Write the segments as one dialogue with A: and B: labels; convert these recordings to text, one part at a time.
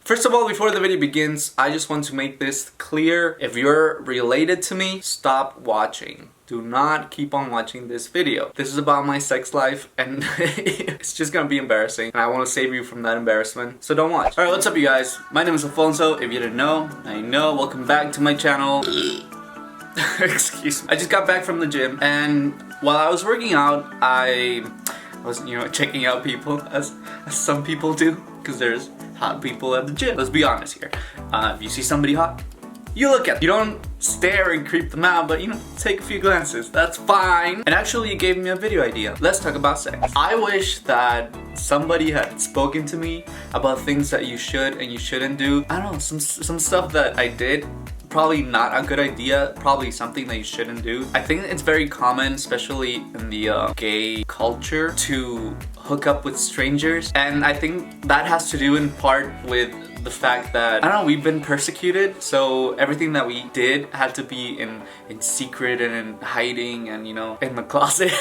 A: First of all, before the video begins, I just want to make this clear. If you're related to me, stop watching. Do not keep on watching this video. This is about my sex life and it's just gonna be embarrassing and I want to save you from that embarrassment, so don't watch. Alright, what's up you guys? My name is Alfonso. If you didn't know, I know. Welcome back to my channel. Excuse me. I just got back from the gym and while I was working out, I was, checking out people as some people do, because there's hot people at the gym. Let's be honest here. If you see somebody hot, you look at them. You don't stare and creep them out, but take a few glances. That's fine. And actually, you gave me a video idea. Let's talk about sex. I wish that somebody had spoken to me about things that you should and you shouldn't do. I don't know, some stuff that I did. Probably not a good idea, probably something that you shouldn't do. I think it's very common, especially in the gay culture, to hook up with strangers. And I think that has to do in part with the fact that, I don't know, we've been persecuted, so everything that we did had to be in secret and in hiding and, in the closet.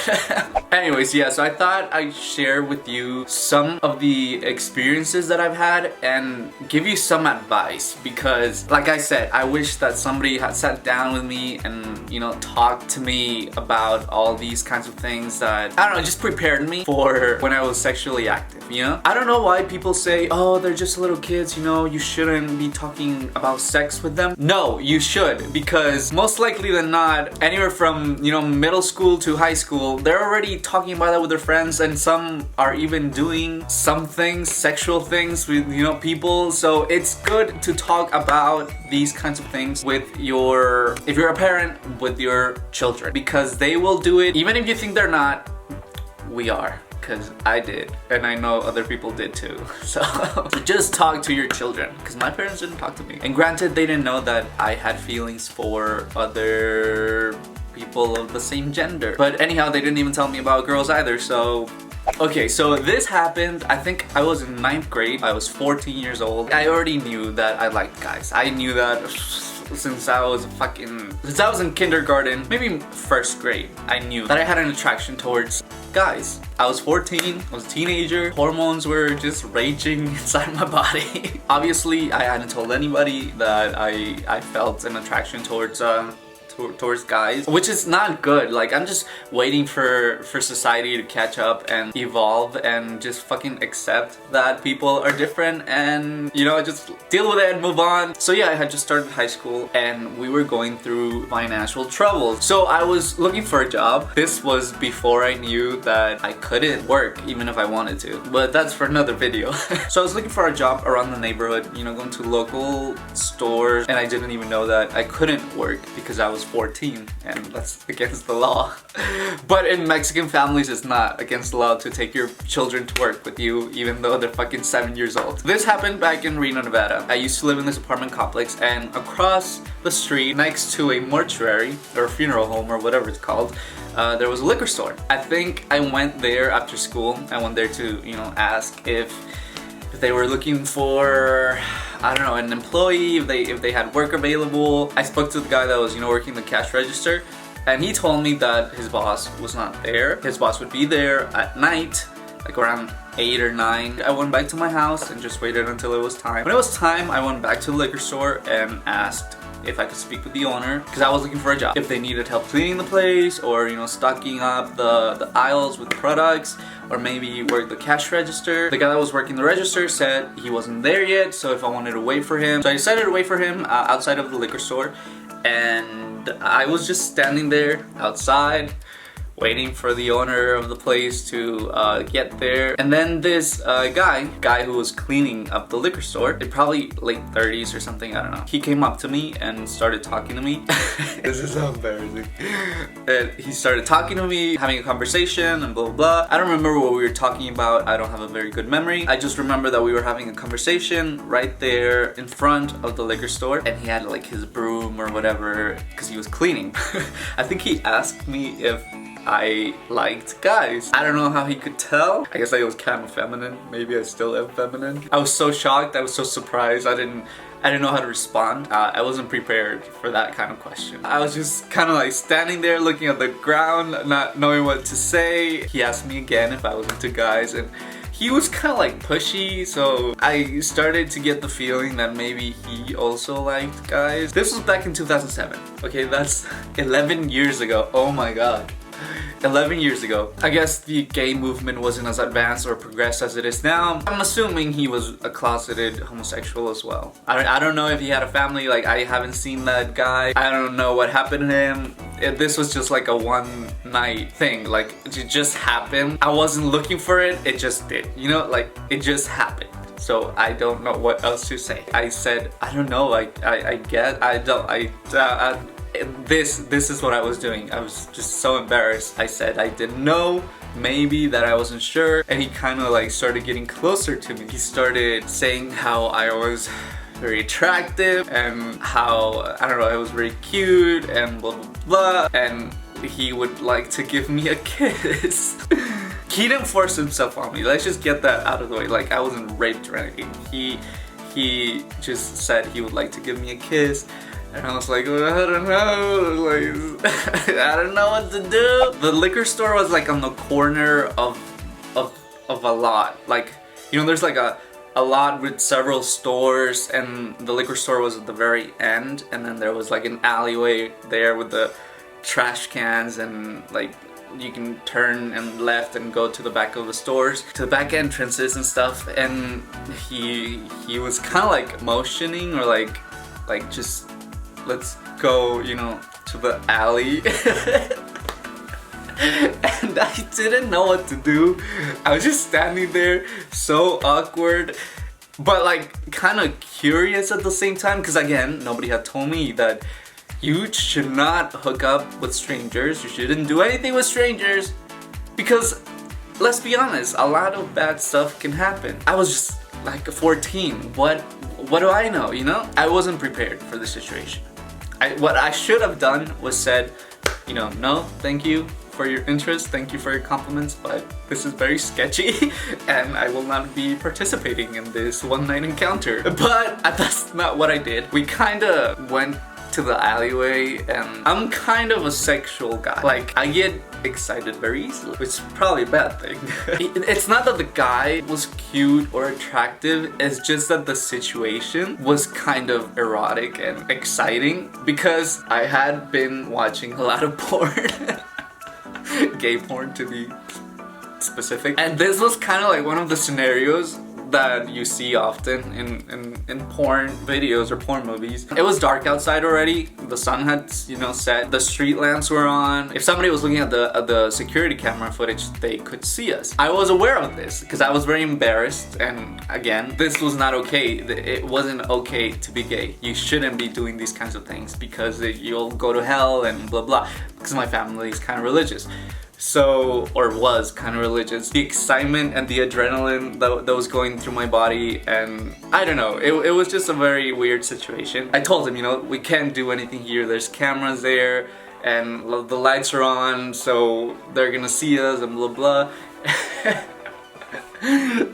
A: Anyways, yeah, so I thought I'd share with you some of the experiences that I've had and give you some advice, because, like I said, I wish that somebody had sat down with me and, talked to me about all these kinds of things that, I don't know, just prepared me for when I was sexually active, I don't know why people say, oh, they're just little kids, you shouldn't be talking about sex with them. No, you should, because most likely than not, anywhere from, middle school to high school, they're already talking about that with their friends, and some are even doing some things, sexual things with, people. So it's good to talk about these kinds of things with if you're a parent, with your children, because they will do it, even if you think they're not, we are. Because I did, and I know other people did too. So just talk to your children, because my parents didn't talk to me. And granted, they didn't know that I had feelings for other people of the same gender. But anyhow, they didn't even tell me about girls either, so... Okay, so this happened, I think I was in 9th grade. I was 14 years old. I already knew that I liked guys. I knew that since I was in kindergarten, maybe 1st grade. I knew that I had an attraction towards guys. I was 14, I was a teenager, hormones were just raging inside my body. Obviously, I hadn't told anybody that I felt an attraction towards guys, which is not good. Like, I'm just waiting for society to catch up and evolve and just fucking accept that people are different and, just deal with it and move on. So yeah, I had just started high school and we were going through financial troubles. So I was looking for a job. This was before I knew that I couldn't work even if I wanted to, but that's for another video. So I was looking for a job around the neighborhood, going to local stores, and I didn't even know that I couldn't work because I was 14 and that's against the law. But in Mexican families, it's not against the law to take your children to work with you even though they're fucking 7 years old. This happened back in Reno, Nevada. I used to live in this apartment complex, and across the street next to a mortuary or funeral home or whatever it's called, there was a liquor store. I think I went there after school. I went there to ask if they were looking for, I don't know, an employee, if they had work available. I spoke to the guy that was, working the cash register, and he told me that his boss was not there. His boss would be there at night, like around 8 or 9. I went back to my house and just waited until it was time. When it was time, I went back to the liquor store and asked if I could speak with the owner, because I was looking for a job. If they needed help cleaning the place, or stocking up the aisles with products, or maybe work the cash register. The guy that was working the register said he wasn't there yet, so if I wanted to wait for him. So I decided to wait for him outside of the liquor store, and I was just standing there outside waiting for the owner of the place to get there. And then this guy who was cleaning up the liquor store, probably late 30s or something, I don't know. He came up to me and started talking to me. This is so embarrassing. And he started talking to me, having a conversation and blah, blah, blah. I don't remember what we were talking about. I don't have a very good memory. I just remember that we were having a conversation right there in front of the liquor store, and he had like his broom or whatever because he was cleaning. I think he asked me if I liked guys. I don't know how he could tell. I guess I was kind of feminine. Maybe I still am feminine. I was so shocked. I was so surprised. I didn't know how to respond. I wasn't prepared for that kind of question. I was just kind of like standing there looking at the ground, not knowing what to say. He asked me again if I was into guys, and he was kind of like pushy, so I started to get the feeling that maybe he also liked guys. This was back in 2007. Okay, that's 11 years ago. Oh my god. 11 years ago. I guess the gay movement wasn't as advanced or progressed as it is now. I'm assuming he was a closeted homosexual as well. I don't know if he had a family, like I haven't seen that guy. I don't know what happened to him. This was just like a one night thing, like it just happened. I wasn't looking for it, it just did. You know, like it just happened. So I don't know what else to say. I said, I don't know, this is what I was doing. I was just so embarrassed. I said I didn't know, maybe that I wasn't sure, and he kind of like started getting closer to me. He started saying how I was very attractive and how, I don't know, I was very cute and blah blah blah, and he would like to give me a kiss. He didn't force himself on me, let's just get that out of the way. Like I wasn't raped or anything. He just said he would like to give me a kiss. And I was like, well, I don't know, like, I don't know what to do. The liquor store was like on the corner of a lot. Like, you know, there's like a lot with several stores, and the liquor store was at the very end, and then there was like an alleyway there with the trash cans, and like you can turn and left and go to the back of the stores, to the back entrances and stuff. And he was kind of like motioning or like just let's go, you know, to the alley. And I didn't know what to do. I was just standing there, so awkward, but like kind of curious at the same time, because again, nobody had told me that you should not hook up with strangers. You shouldn't do anything with strangers, because let's be honest, a lot of bad stuff can happen. I was just like 14. What do I know, you know? I wasn't prepared for the situation. What I should have done was said, you know, no, thank you for your interest, thank you for your compliments, but this is very sketchy and I will not be participating in this one night encounter. But that's not what I did. We kind of went to the alleyway, and I'm kind of a sexual guy. Like, I get excited very easily, which is probably a bad thing. It's not that the guy was cute or attractive, it's just that the situation was kind of erotic and exciting, because I had been watching a lot of porn. Gay porn, to be specific. And this was kind of like one of the scenarios that you see often in porn videos or porn movies. It was dark outside already. The sun had, you know, set. The street lamps were on. If somebody was looking at the security camera footage, they could see us. I was aware of this because I was very embarrassed, and again, this was not okay. It wasn't okay to be gay. You shouldn't be doing these kinds of things because you'll go to hell and blah blah. Because my family is kind of religious. So, or was kind of religious. The excitement and the adrenaline that was going through my body, and I don't know, it was just a very weird situation. I told him, you know, we can't do anything here. There's cameras there and the lights are on, so they're gonna see us and blah blah.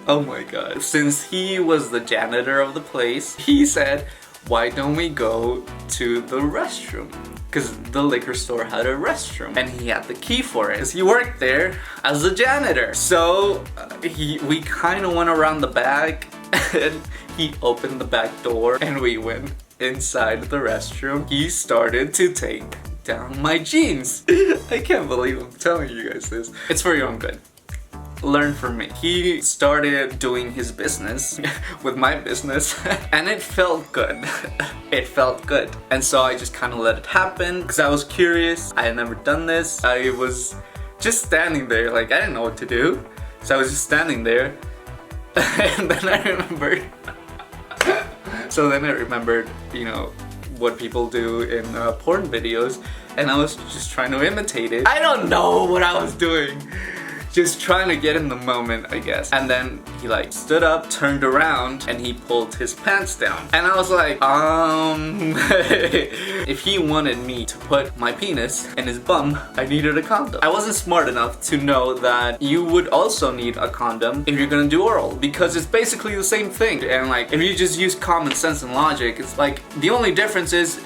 A: Oh my god. Since he was the janitor of the place, he said, why don't we go to the restroom? Because the liquor store had a restroom and he had the key for it, because he worked there as a janitor. So we kind of went around the back and he opened the back door and we went inside the restroom. He started to take down my jeans. I can't believe I'm telling you guys this. It's for your own good. Learn from me. He started doing his business with my business and it felt good. It felt good. And so I just kind of let it happen because I was curious. I had never done this. I was just standing there, like I didn't know what to do. So I was just standing there and then I remembered. So then I remembered, you know, what people do in porn videos, and I was just trying to imitate it. I don't know what I was doing. Just trying to get in the moment, I guess. And then he like stood up, turned around, and he pulled his pants down. And I was like, if he wanted me to put my penis in his bum, I needed a condom. I wasn't smart enough to know that you would also need a condom if you're gonna do oral, because it's basically the same thing. And like, if you just use common sense and logic, it's like, the only difference is,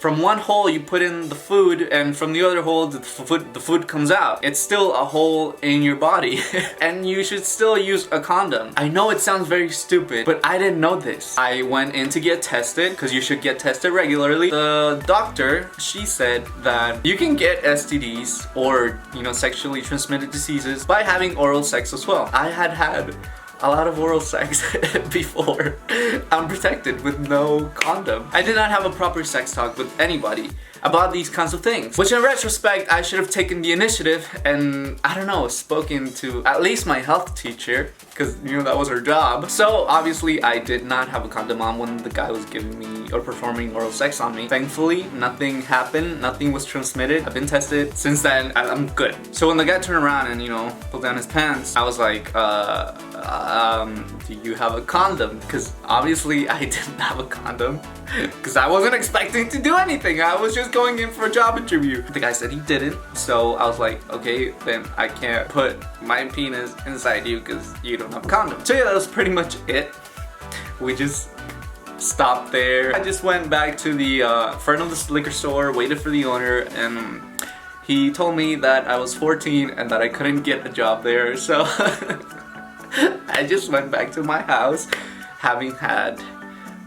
A: from one hole you put in the food, and from the other hole the food comes out. It's still a hole in your body. And you should still use a condom. I know it sounds very stupid, but I didn't know this. I went in to get tested, because you should get tested regularly. The doctor, she said that you can get STDs or, you know, sexually transmitted diseases by having oral sex as well. I had a lot of oral sex before, unprotected, with no condom. I did not have a proper sex talk with anybody about these kinds of things, which in retrospect I should have taken the initiative and, I don't know, spoken to at least my health teacher, because, you know, that was her job. So obviously I did not have a condom on when the guy was giving me or performing oral sex on me. Thankfully, nothing happened, nothing was transmitted. I've been tested. Since then, I'm good. So when the guy turned around and, you know, pulled down his pants, I was like, do you have a condom? Because obviously I didn't have a condom, because I wasn't expecting to do anything. I was just going in for a job interview. The guy said he didn't, so I was like, okay, then I can't put my penis inside you because you don't have a condom. So yeah, that was pretty much it. We just stopped there. I just went back to the front of the liquor store, waited for the owner, and he told me that I was 14 and that I couldn't get a job there, so I just went back to my house, having had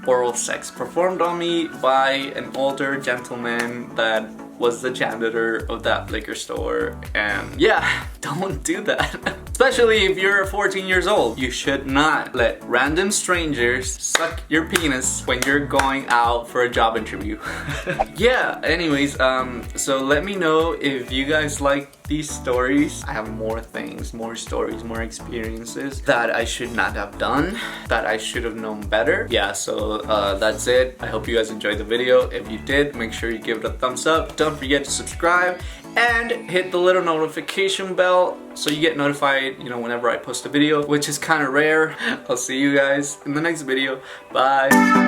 A: oral sex performed on me by an older gentleman that was the janitor of that liquor store. And yeah, don't do that. Especially if you're 14 years old. You should not let random strangers suck your penis when you're going out for a job interview. Yeah, anyways, so let me know if you guys like these stories. I have more things, more stories, more experiences that I should not have done, that I should have known better. Yeah, so that's it. I hope you guys enjoyed the video. If you did, make sure you give it a thumbs up. Don't forget to subscribe and hit the little notification bell so you get notified, you know, whenever I post a video, which is kind of rare. I'll see you guys in the next video. Bye.